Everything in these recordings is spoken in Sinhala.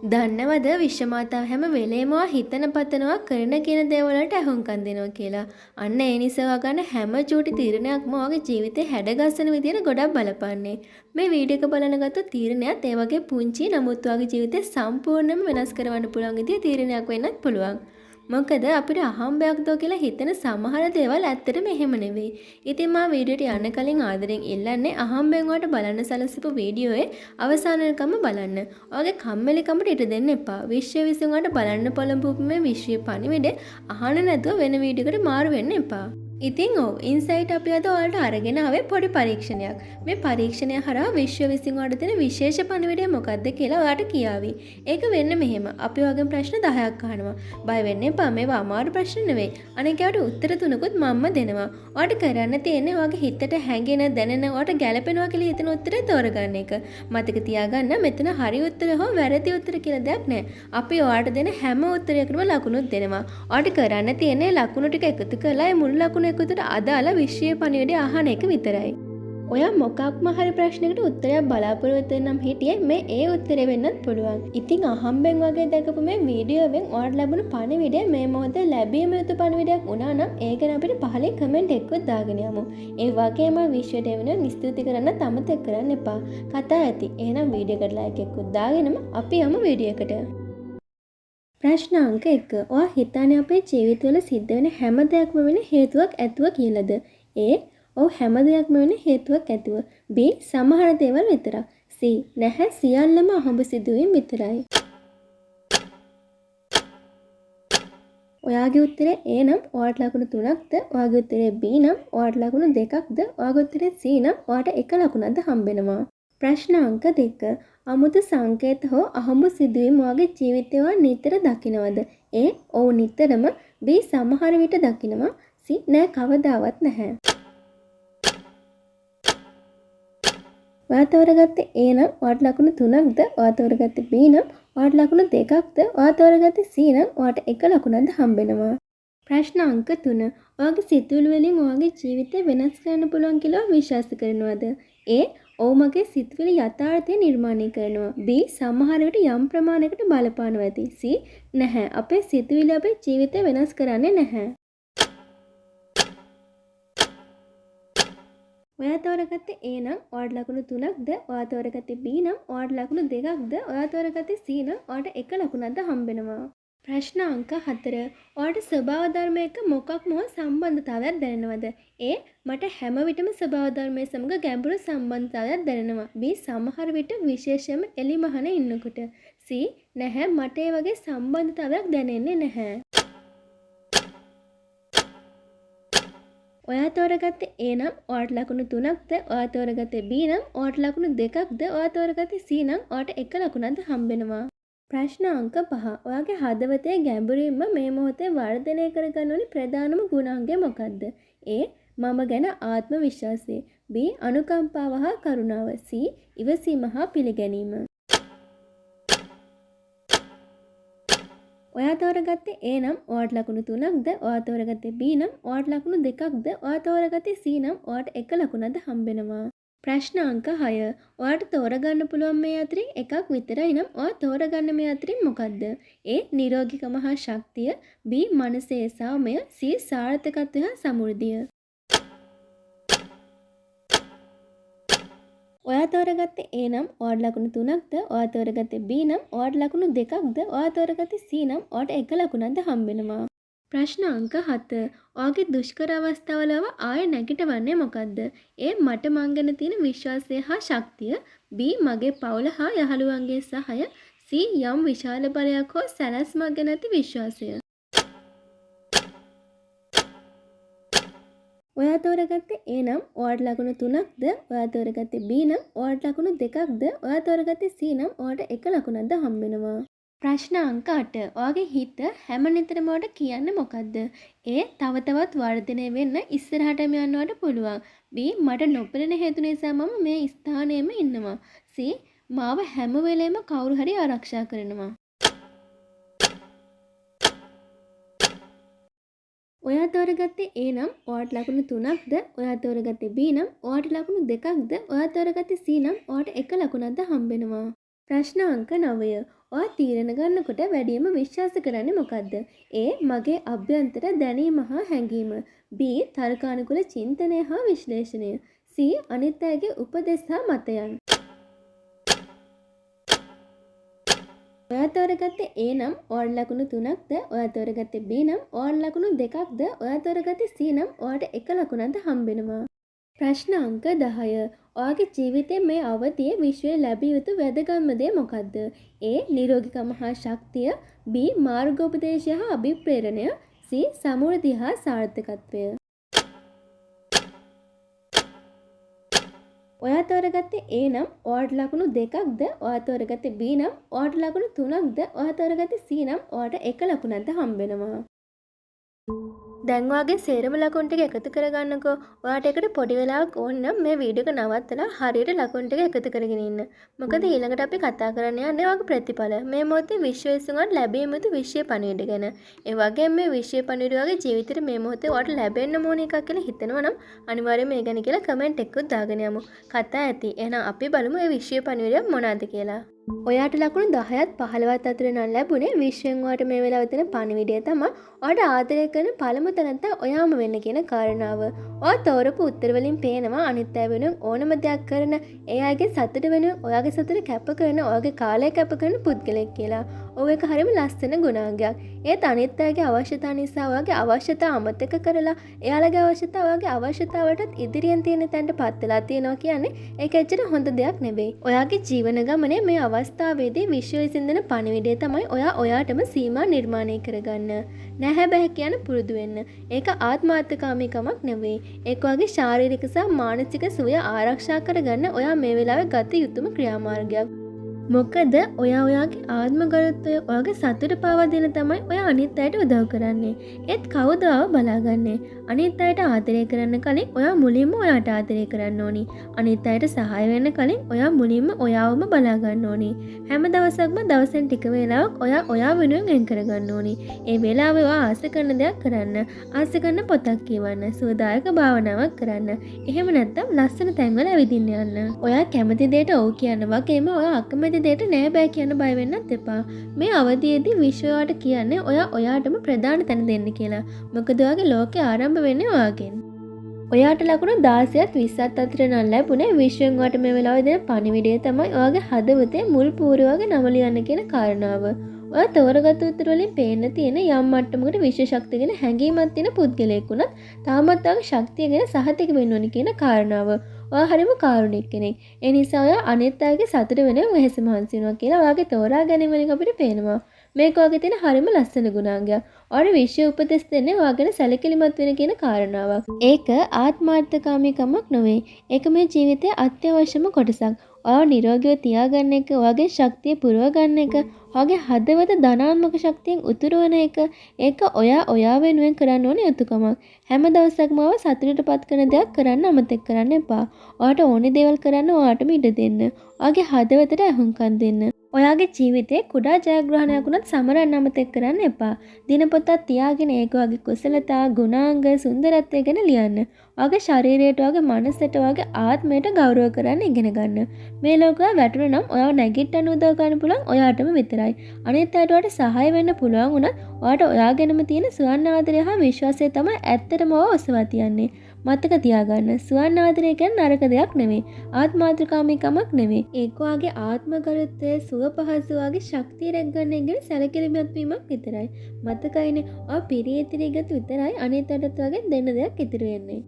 දන්නවද විශ්වමාතාව හැම වෙලේම හිතන පතනවා කරන කියන දේවල් වලට අහුම්කම් දෙනවා කියලා. අන්න ඒ නිසා ගන්න හැම චූටි තීරණයක්ම ඔයාගේ ජීවිතේ හැඩගස්සන විදියට ගොඩක් බලපන්නේ. මේ වීඩියෝ එක බලන ගත්ත තීරණයත් ඒ වගේ පුංචි නමුත් ඔයාගේ ජීවිතේ සම්පූර්ණයෙන්ම වෙනස් කරවන්න පුළුවන් විදිය තීරණයක් වෙන්නත් පුළුවන්. මොකද අපිට අහම්බයක් දෝ කියලා හිතෙන සමහර දේවල් ඇත්තටම එහෙම නෙවෙයි. ඉතින් මා වීඩියෝට යන්න කලින් ආදරෙන් ඉල්ලන්නේ අහම්බෙන් ඔයාලට බලන්න සැලසපු වීඩියෝයේ අවසාන වෙනකම්ම බලන්න. ඔයාගේ කම්මැලිකමට ඉඩ දෙන්න එපා. විශ්වය විසින් ඔයාලට බලන්න පොළඹවපු මේ විශ්වීය පණිවිඩය අහන්න නැතුව වෙන වීඩියෝකට මාරු වෙන්න එපා. ඉතින් ඉන්සයිට් අපි අද ඔයාලට අරගෙන ආවේ පොඩි පරීක්ෂණයක්. මේ පරීක්ෂණය හරහා විශ්ව විසින් ඔයාලට දෙන විශේෂ පණිවිඩය මොකක්ද කියලා ඔයාලට කියාවි. ඒක වෙන්න මෙහෙම. අපි ඔයාගෙන් ප්‍රශ්න 10ක් අහනවා. බය වෙන්න එපා. මේවා අමාරු ප්‍රශ්න නෙවෙයි. අනික ඒවට උත්තර තුනකුත් මම්ම දෙනවා. ඔයාලට කරන්න තියෙන්නේ ඔයාගේ හිතට හැඟෙන දැනෙන ඔයාලට ගැළපෙනවා කියලා හිතන උත්තරේ තෝරගන්න එක. මතක තියාගන්න මෙතන හරි උත්තර හෝ වැරදි උත්තර කියලා දෙයක් නැහැ. අපි ඔයාලට දෙන හැම උත්තරයකටම ලකුණුත් දෙනවා. ඔයාලට කරන්න තියෙන්නේ ලකුණු ටික එකතු කරලා ඒ මුළු ලකුණු එකතුට අදාළ විශ්වීය පණිවිඩය අහන එක විතරයි. ඔයා මොකක්ම හරි ප්‍රශ්නයකට උත්තරයක් බලාපොරොත්තු වෙනම් හිටියේ මේ ඒ උත්තරේ වෙන්නත් පුළුවන්. ඉතින් අහම්බෙන් වගේ දැකපු මේ වීඩියෝවෙන් ඔයාලට ලැබුණු පණිවිඩය මේ මොහොතේ ලැබීම යුතු පණිවිඩයක් වුණා නම් ඒක ගැන අපිට පහලින් කමෙන්ට් එකකුත් දාගෙන යමු. ඒ වගේම විශ්වයට වෙන ස්තුති කරන්න අමතක කරන්න එපා. කතා ඇති. එහෙනම් වීඩියෝ එකට ලයික් එකකුත් දාගෙනම අපි යමු වීඩියෝ එකට. ප්‍රශ්න අංක 1. ඔයා හිතන්නේ අපේ ජීවිතවල සිද්ධ වෙන හැම දෙයක්ම වෙන හේතුවක් ඇතුව කියලාද? A. ඔව් හැම දෙයක්ම වෙන හේතුවක් ඇතුව. B. සමහර දේවල් විතරක්. C. නැහැ සියල්ලම අහඹ සිදුවීම් විතරයි. ඔයාගේ උත්තරේ A නම් ඔයාට ලකුණු 3ක්ද? ඔයාගේ උත්තරේ B නම් ඔයාට ලකුණු 2ක්ද? ඔයාගේ උත්තරේ C නම් ඔයාට 1 ලකුණක්ද හම්බෙනවා. ප්‍රශ්න අංක 2. අමුතු සංකේත හෝ අහඹු සිදුවීම් ඔයාගේ ජීවිතේ ඔයා නිතර දකිනවද? A. ඔව් නිතරම. B. සමහර විට දකිනවා. C. නෑ කවදාවත් නැහැ. ඔයා තෝරගත්තේ A නම් ඔයාට ලකුණු 3ක්ද? ඔයා තෝරගත්තේ B නම් ඔයාට ලකුණු 2ක්ද? ඔයා තෝරගත්තේ C නම් ඔයාට 1 ලකුණක්ද හම්බෙනවා. ප්‍රශ්න අංක 3. ඔයාගේ සිතුවිලි වලින් ඔයාගේ ජීවිතේ වෙනස් කරන්න පුළුවන් කියලා විශ්වාස කරනවද? A. ඔව් මගේ සිතුවිලි යථාර්ථය නිර්මාණය කරනවා. B. සමහර විට යම් ප්‍රමාණයකට බලපානවා ඇති. C. නැහැ. අපේ සිතුවිලි අපේ ජීවිතය වෙනස් කරන්නේ නැහැ. ඔයා තෝරගත්තේ A නම් ඔයාට ලකුණු 3ක්ද? ඔයා තෝරගත්තේ B නම් ඔයාට ලකුණු 2ක්ද? ඔයා තෝරගත්තේ C නම් ඔයාට 1 ලකුණක්ද හම්බෙනවා. ප්‍රශ්න අංක 4. ඔයාට ස්වභාව ධර්මයක මොකක්ම හෝ සම්බන්ධතාවයක් දැනෙනවද? A. මට හැම විටම ස්වභාව ධර්මයේ සමග ගැඹුරු සම්බන්ධතාවයක් දැනෙනවා. B. සමහර විට විශේෂයෙන්ම එලිමහන ඉන්නකොට. C. නැහැ මට ඒ වගේ සම්බන්ධතාවයක් දැනෙන්නේ නැහැ. ඔයා තෝරගත්තේ A නම් ඔයාට ලකුණු 3ක්ද? ඔයා තෝරගත්තේ B නම් ඔයාට ලකුණු 2ක්ද? ඔයා තෝරගත්තේ C නම් ඔයාට 1 ලකුණක්ද හම්බෙනවා. ප්‍රශ්න අංක 5. ඔයාගේ හදවතේ ගැඹුරින්ම මේ මොහොතේ වර්ධනය කරගන්න ඕනි ප්‍රධානම ගුණාංගය මොකක්ද? A. මම ගැන ආත්ම විශ්වාසය. B. අනුකම්පාව හා කරුණාව. C. ඉවසීම හා පිළිගැනීම. ඔයා තෝරගත්තේ A නම් ඔයාට ලකුණු 3ක්ද? ඔයා තෝරගත්තේ B නම් ඔයාට ලකුණු 2ක්ද? ඔයා තෝරගත්තේ C නම් ඔයාට 1 ලකුණක්ද හම්බෙනවා. ප්‍රශ්න අංක 6. ඔයාට තෝරගන්න පුළුවන් මේ අතරින් එකක් විතරයි නම් ඔයා තෝරගන්න මේ අතරින් මොකක්ද? A. නිරෝගීකම හා ශක්තිය. B. මනසේ සාමය. C. සාර්ථකත්වය හා සමෘද්ධිය. ඔයා තෝරගත්තේ A නම් ඔයාට ලකුණු 3ක්ද? ඔයා තෝරගත්තේ B නම් ඔයාට ලකුණු 2ක්ද? ඔයා තෝරගත්තේ C නම් ඔයාට 1 ලකුණක්ද හම්බෙනවා. ප්‍රශ්න අංක 7. ඔයාගේ දුෂ්කර අවස්ථාවල ආයෙ නැගිටවන්නේ මොකද්ද? A. මට මං ගැන තියෙන විශ්වාසය හා ශක්තිය. B. මගේ පවුල හා යහළුවන්ගේ සහාය. C. යම් විශාල බලයක් හෝ සැලැස්මක් ගැන ඇති විශ්වාසය. ඔයා තෝරගත්තේ A නම් ඔයාට ලකුණු 3ක්ද? ඔයා තෝරගත්තේ B නම් ඔයාට ලකුණු 2ක්ද? ඔයා තෝරගත්තේ C නම් ඔයාට 1 ලකුණක්ද හම්බෙනවා. ප්‍රශ්න අංක 8. ඔයාගේ හිත හැම නිතරම ඔයාට කියන්නේ මොකද්ද? A. තව තවත් වර්ධනය වෙන්න ඉස්සරහටම යන්නවට පුළුවන්. B. මට නොපෙනෙන හේතු නිසා මම මේ ස්ථානයේම ඉන්නවා. C. මාව හැම වෙලේම කවුරු හරි ආරක්ෂා කරනවා. ඔයා තෝරගත්තේ A නම් ඔයාට ලකුණු 3ක්ද? ඔයා තෝරගත්තේ B නම් ඔයාට ලකුණු 2ක්ද? ඔයා තෝරගත්තේ C නම් ඔයාට 1 ලකුණක්ද හම්බෙනවා. ප්‍රශ්න අංක 9. ඔයා තීරණ ගන්නකොට වැඩිම විශ්වාස කරන්නේ මොකද්ද? A. මගේ අභ්‍යන්තර දැනීම හා හැඟීම. B. තර්කානුකූල චින්තනය හා විශ්ලේෂණය. C. අනිත් අයගේ උපදෙස් හා මතයන්. ඔයා තෝරගත්තේ A නම් ඔයාට ලකුණු 3ක්ද? ඔයා තෝරගත්තේ B නම් ඔයාට ලකුණු 2ක්ද? ඔයා තෝරගත්තේ C නම් ඔයාට 1 ලකුණක්ද හම්බෙනවා. ප්‍රශ්න අංක 10. ඔයාගේ ජීවිතයේ මේ අවධියේ විශ්වයේ ලැබිය යුතු වැදගත්ම දේ මොකක්ද? A. නිරෝගීකම හා ශක්තිය. B. මාර්ගෝපදේශය හා අභිප්‍රේරණය. C. සමෘද්ධිය හා සාර්ථකත්වය. ඔයා තෝරගත්තේ A නම් ඔයාට ලකුණු 2ක්ද? ඔයා තෝරගත්තේ B නම් ඔයාට ලකුණු 3ක්ද? ඔයා තෝරගත්තේ C නම් ඔයාට 1 ලකුණක්ද හම්බෙනවා. දැන් ඔයාගේ සේරම ලකුණු ටික එකතු කරගන්නකෝ. ඔයාට ඒකට පොඩි වෙලාවක් ඕන නම් මේ වීඩියෝ එක නවත්තලා හරියට ලකුණු ටික එකතු කරගෙන ඉන්න. මොකද ඊළඟට අපි කතා කරන්න යන්නේ ඔයාගේ ප්‍රතිඵල. මේ මොහොතේ විශ්ව විසඳුමක් ලැබීම යුතු විශ්ව පණිවිඩ ගැන. ඒ වගේම මේ විශ්ව පණිවිඩ වගේ ජීවිතේට මේ මොහොතේ ඔයාට ලැබෙන්න ඕන එකක් කියලා හිතනවා නම් අනිවාර්යයෙන් මේ ගැන කියලා කමෙන්ට් එකකුත් දාගෙන යමු. කතා ඇති. එහෙනම් අපි බලමු මේ විශ්ව පණිවිඩය මොනවාද කියලා. ඔයාට ලකුණු 10ත් 15ත් අතර නම් ලැබුණේ විශ්වෙන් ඔයාට මේ වෙලාවේ තියෙන පණිවිඩය තමයි ඔයාට ආදරය කරන පළමු තැනත්තා ඔයාම වෙන්න කියන කාරණාව. ඔයා තෝරපු උත්තර වලින් පේනවා අනිත් අය වෙනුවෙන් ඕනම දෙයක් කරන ඒ අයගේ සතුට වෙනුවෙන් ඔයාගේ සතුට කැප කරන ඔයාගේ කාලය කැප කරන පුද්ගලෙක් කියලා. ඔව් ඒක හරියම ලස්සන ගුණාංගයක්. ඒත් අනිත් අයගේ අවශ්‍යතා නිසා ඔයාගේ අවශ්‍යතා අමතක කරලා එයාලගේ අවශ්‍යතා ඔයාගේ අවශ්‍යතාවලටත් ඉදිරියෙන් තියෙන තැනට පත් වෙලා තියෙනවා කියන්නේ ඒක ඇත්තට හොඳ දෙයක් නෙවෙයි. ඔයාගේ ජීවන ගමනේ මේ අවස්ථාවේදී විශ්ව විසඳන පණිවිඩය තමයි ඔයා ඔයාටම සීමා නිර්මාණය කරගන්න. නැහැ බෑ කියන පුරුදු වෙන්න. ඒක ආත්මාර්ථකාමීකමක් නෙවෙයි. ඒක ඔයාගේ ශාරීරික සහ මානසික සුවය ආරක්ෂා කරගන්න ඔයා මේ වෙලාවේ ගත යුතුම ක්‍රියාමාර්ගයක්. මොකද ඔයාගේ ආත්ම ගරුත්වය ඔයාගේ සතුට පාවා දෙන තමයි ඔයා අනිත් අයට උදව් කරන්නේ. ඒත් කවුද ආව බලාගන්නේ? අනිත් අයට ආදරය කරන්න කලින් ඔයා මුලින්ම ඔයාට ආදරය කරන්න ඕනි. අනිත් අයට සහාය වෙන්න කලින් ඔයා මුලින්ම ඔයාවම බලා ගන්න ඕනි. හැම දවසක්ම දවසෙන් ටික වේලාවක් ඔයා වෙනුවෙන් වෙන් කරගන්න ඕනි. ඒ වෙලාවේ ඔයා ආස කරන දෙයක් කරන්න, ආස කරන පොතක් කියවන්න, සුවදායක භාවනාවක් කරන්න. එහෙම නැත්නම් ලස්සන තැන්වල ඇවිදින්න යන්න. ඔයා කැමති දෙයට ඔව් කියන්න වගේම ඔයා අකමැති දෙයට නෑ බෑ කියන්න බය වෙන්නත් එපා. මේ අවධියේදී විශ්වයට කියන්නේ ඔයා ඔයාටම ප්‍රධාන තැන දෙන්න කියලා. මොකද ඔයාගේ ලෝකේ ආරම්භ වෙන්නේ ඔයාගෙන්. ඔයාට ලකුණු 16ත් 20ත් අතර නම් ලැබුණේ විශ්වෙන් ඔයාට මේ වෙලාවේ දෙන පණිවිඩය තමයි ඔයාගේ හදවතේ මුල් පූර්වයේ නම ලියන්න කියන කාරණාව. ඔයා තෝරගත්තු උත්තර වලින් පේන්න තියෙන යම් මට්ටමකට විශේෂ ශක්තිය ගැන හැඟීමක් තියෙන පුද්ගලයෙක් වුණත් තාමත් ඔයාගේ ශක්තිය ගැන සහතික වෙන්න ඕනි කියන කාරණාව. ඔයා හරිම කාරුණික කෙනෙක්. ඒ නිසා ඔයා අනිත් අයගේ සතුට වෙනුවෙන් වෙහෙස මහන්සි වෙනවා කියලා ඔයාගේ තෝරා ගැනීම වලින් අපිට පේනවා. මේක ඔයාගේ තියෙන හරිම ලස්සන ගුණාංගයක්. ඔයාට විශ්ව උපදෙස් දෙන්නේ ඔයාගෙන සැලකිලිමත් වෙන කියන කාරණාවක්. ඒක ආත්මාර්ථකාමීකමක් නෙවෙයි. ඒක මේ ජීවිතයේ අත්‍යවශ්‍යම කොටසක්. ඔයාව නිරෝගීව තියාගන්න එක, ඔයාගේ ශක්තිය පුරව ගන්න එක, ඔයාගේ හදවත ධනාත්මක ශක්තියෙන් උතුරවන එක, ඒක ඔයා වෙනුවෙන් කරන්න ඕනේ යුතුයකමක්. හැම දවසක්ම ඔයාව සතුටටපත් කරන දෙයක් කරන්න අමතක කරන්න එපා. ඔයාට ඕනේ දේවල් කරන්න ඔයාටම ඉඩ දෙන්න. ඔයාගේ හදවතට ඇහුම්කන් දෙන්න. ඔයාගේ ජීවිතේ කුඩා ජයග්‍රහණයක් වුණත් සමරන්න අමතක කරන්න එපා. දිනපොතක් තියාගෙන ඒක ඔයාගේ කුසලතා, ගුණාංග, සුන්දරත්වය ගැන ලියන්න. ඔයාගේ ශරීරයට, ඔයාගේ මනසට, ඔයාගේ ආත්මයට ගෞරව කරන්න ඉගෙන ගන්න. මේ ලෝකය වැටුණා නම් ඔයාව නැගිට්ටන්න උදව් කරන්න පුළුවන් ඔයාටම විතරයි. අනිත් අයට ඔයාට සහාය වෙන්න පුළුවන් වුණත් ඔයාට ඔයාගෙනම තියෙන සුවන් ආදරය හා විශ්වාසය තමයි ඇත්තටම ඔයාව ඔසවා තියන්නේ. මතක තියාගන්න. සුවන් ආදරය කියන්නේ නරක දෙයක් නෙවෙයි. ආත්මාර්ථකාමීකමක් නෙවෙයි. ඒක ඔයාගේ ආත්ම ගරුත්වය, සුව පහසු වගේ ශක්තිය රැකගන්න එක සැලකිලිමත් වීමක් විතරයි. මතකයිනේ ඔයා පිරියතිරිගත විතරයි අනිත් අයටත් වගේ දෙන්න දෙයක් ඉතුරු වෙන්නේ.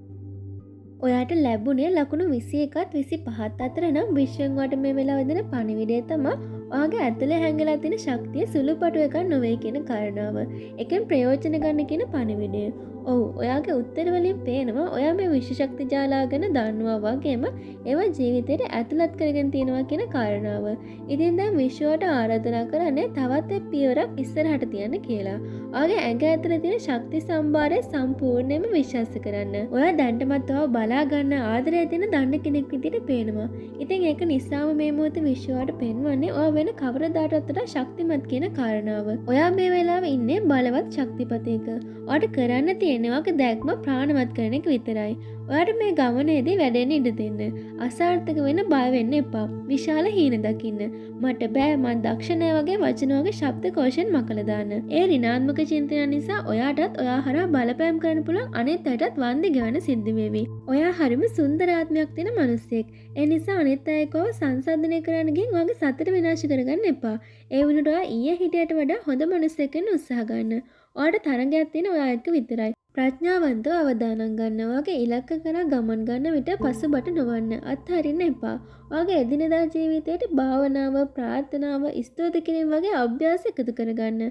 ඔයාට ලැබුණේ ලකුණු 21ත් 25ත් අතර නම් විශ්වෙන් වට මේ වෙලාව දෙන පණිවිඩය තමයි ඔයාගේ ඇතුලේ හැංගලා තියෙන ශක්තිය සුළුපටු එකක් නොවේ කියන කාරණාව. එකෙන් ප්‍රයෝජන ගන්න කියන පණිවිඩය. ඔව් ඔයාගේ උත්තර වලින් පේනවා ඔයා මේ විශ්ව ශක්ති ජාලා ගැන දන්නවා වගේම ඒවා ජීවිතේට ඇතුළත් කරගෙන තියෙනවා කියන කාරණාව. ඉතින් දැන් විශ්වයට ආරාධනා කරන්නේ තවත් එක් පියවරක් ඉස්සරහට තියන්න කියලා. ඔයාගේ ඇඟ ඇතුලේ තියෙන ශක්ති සම්භාරය සම්පූර්ණයෙන්ම විශ්වාස කරන්න. ඔයා දැන්ටමත් ඔයාව බලා ගන්න ආදරය දෙන දන්න කෙනෙක් විදිහට පේනවා. ඉතින් ඒක නිසාම මේ මොහොතේ විශ්වයට පෙන්වන්නේ ඔයා වෙන කවරදාටත් වඩා ශක්තිමත් කියන කාරණාව. ඔයා මේ වෙලාවේ ඉන්නේ බලවත් ශක්තිපතයක. ඔයාට කරන්න තියෙන ඔයාගේ දැක්ම ප්‍රාණවත් කරන එක විතරයි. ඔයාට මේ ගමනේදී වැඩෙන්න ඉඩ දෙන්න. අසාර්ථක වෙන්න බය වෙන්න එපා. විශාල හීන දකින්න. මට බෑ මං දක්ෂ නෑ වගේ වචන වගේ ශබ්ද කෝෂෙන් මකලා දාන්න. ඒ ඍණාත්මක චින්තනයන් නිසා ඔයාටත් ඔයා හරහා බලපෑම් කරන්න පුළුවන් අනිත් අයටත් වන්දි ගෙවන්න සිද්ධ වෙවි. ඔයා හරිම සුන්දර ආත්මයක් තියෙන මිනිහෙක්. ඒ නිසා අනිත් අයකව සංසන්දනය කරන්න ගිහින් ඔයාගේ සතුට විනාශ කරගන්න එපා. ඒ වුණාට ඔයා ඊයේ හිටියට වඩා හොඳ මිනිහෙක් වෙන්න උත්සාහ ගන්න. ඔයාට තරගයක් තියෙන ඔයා එක්ක විතරයි. ප්‍රඥාවන්තව අවදානම් ගන්න. ඔයාගේ ඉලක්ක කරා ගමන් ගන්න විට පසුබට නොවන්න. අත්හරින්න එපා. ඔයාගේ එදිනෙදා ජීවිතයට භාවනාව, ප්‍රාර්ථනාව, ස්තුති කිරීම වගේ අභ්‍යාස එකතු කරගන්න.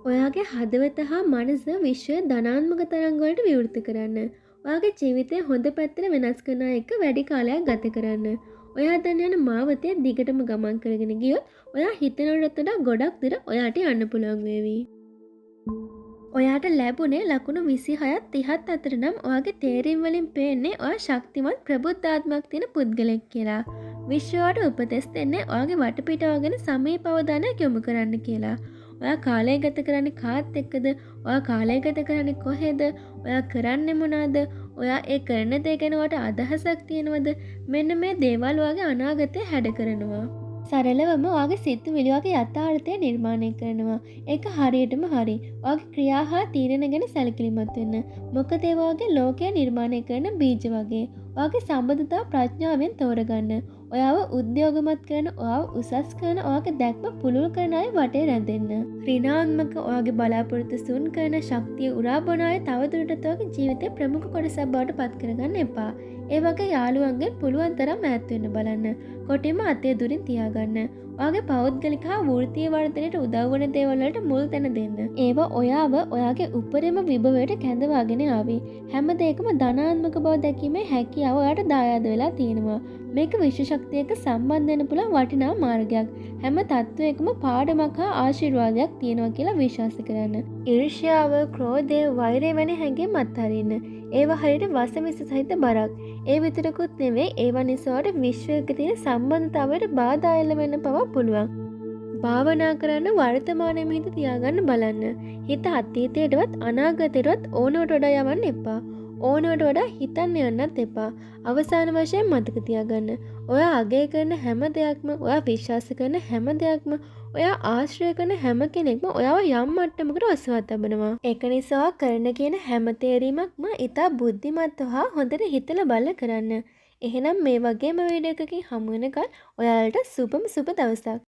ඔයාගේ හදවත හා මනස විශ්වයේ ධනාත්මක තරංග වලට විවෘත කරන්න. ඔයාගේ ජීවිතය හොඳ පැත්තට වෙනස් කරන එක වැඩි කාලයක් ගත කරන්න. ඔයා දැන් යන මාවතේ දිගටම ගමන් කරගෙන ගියොත් ඔයා හිතනටත් වඩා ගොඩක් දුර ඔයාට යන්න පුළුවන් වේවි. ඔයාට ලැබුණේ ලකුණු 26ත් 30ත් අතර නම් ඔයාගේ තේරීම් වලින් පේන්නේ ඔයා ශක්තිමත් ප්‍රබුද්ධාත්මයක් තියෙන පුද්ගලෙක් කියලා. විශ්වයට උපදෙස් දෙන්නේ ඔයාගේ වටපිටාව ගැන සමීප අවධානයක් යොමු කරන්න කියලා. ඔයා කාලය ගත කරන්නේ කාත් එක්කද? ඔයා කාලය ගත කරන්නේ කොහෙද? ඔයා කරන්නේ මොනවාද? ඔයා ඒ කරන දේ ගැන ඔයාට අදහසක් තියෙනවද? මෙන්න මේ දේවල් ඔයාගේ අනාගතය හැඩ කරනවා. සරලවම ඔයාගේ සිතුවිලි වගේ යථාර්ථය නිර්මාණය කරනවා. ඒක හරියටම හරි. ඔයාගේ ක්‍රියා හා තීරණ ගැන සැලකිලිමත් වෙන්න. මොකද ඒ වගේ ලෝකය නිර්මාණය කරන බීජ වගේ. ඔයාගේ සම්බන්ධතාව ප්‍රඥාවෙන් තෝරගන්න. ඔයාව උද්‍යෝගමත් කරන, ඔයාව උසස් කරන, ඔයාගේ දැක්ම පුළුල් කරන අය වටේ රැඳෙන්න. ඍණාත්මක ඔයාගේ බලාපොරොත්තු සුන් කරන ශක්තිය උරා බොන අය තවදුරටත් ඔයාගේ ජීවිතේ ප්‍රමුඛ කොටසක් බවට පත් කරගන්න එපා. ඒ වගේ යාළුවන්ගෙන් පුළුවන් තරම් ඈත් වෙන්න බලන්න. කොටින්ම අතේ දුරින් තියාගන්න. ඔයාගේ පෞද්ගලික හා වෘත්තීය වර්ධනයට උදව් වන දේවල් වලට මුල් තැන දෙන්න. ඒවා ඔයාව ඔයාගේ උපරිම විභවයට කැඳවාගෙන ආවේ. හැම දෙයකම ධනාත්මක බව දැකීමේ හැකියාව ඔයාට දායාද වෙලා තියෙනවා. මේක විශ්ව ශක්තියක සම්බන්ධ වෙන්න පුළුවන් වටිනා මාර්ගයක්. හැම තත්වයකම පාඩමක් හා ආශිර්වාදයක් තියෙනවා කියලා විශ්වාස කරන්න. ඊර්ෂ්‍යාව, ක්‍රෝධය, වෛරය වැනි හැඟීම් අත්හරින්න. ඒවා හරියට වසවිස සහිත බරක්. ඒ විතරකුත් නෙවෙයි ඒවා නිසාට විශ්වයක තියෙන සම්බන්ධතාවයට බාධා එල්ල වෙන්න පවා පුළුවන්. භාවනා කරන්න වර්තමානයේම හිත තියාගන්න බලන්න. හිත අතීතයටවත් අනාගතයටවත් ඕනවට වඩා යවන්න එපා. ඕනවට වඩා හිතන්න යන්නත් එපා. අවසාන වශයෙන් මතක තියාගන්න. ඔයා අගය කරන හැම දෙයක්ම, ඔයා විශ්වාස කරන හැම දෙයක්ම, ඔයා ආශ්‍රය කරන හැම කෙනෙක්ම ඔයාව යම් මට්ටමකට ඔසවා තබනවා. ඒක නිසා කරන කියන හැම තේරීමක්ම ඉතා බුද්ධිමත්ව හා හොඳට හිතලා බලලා කරන්න. එහෙනම් මේ වගේම වීඩියෝ එකකින් හමු වෙනකල් ඔයාලට සුබම සුබ දවසක්.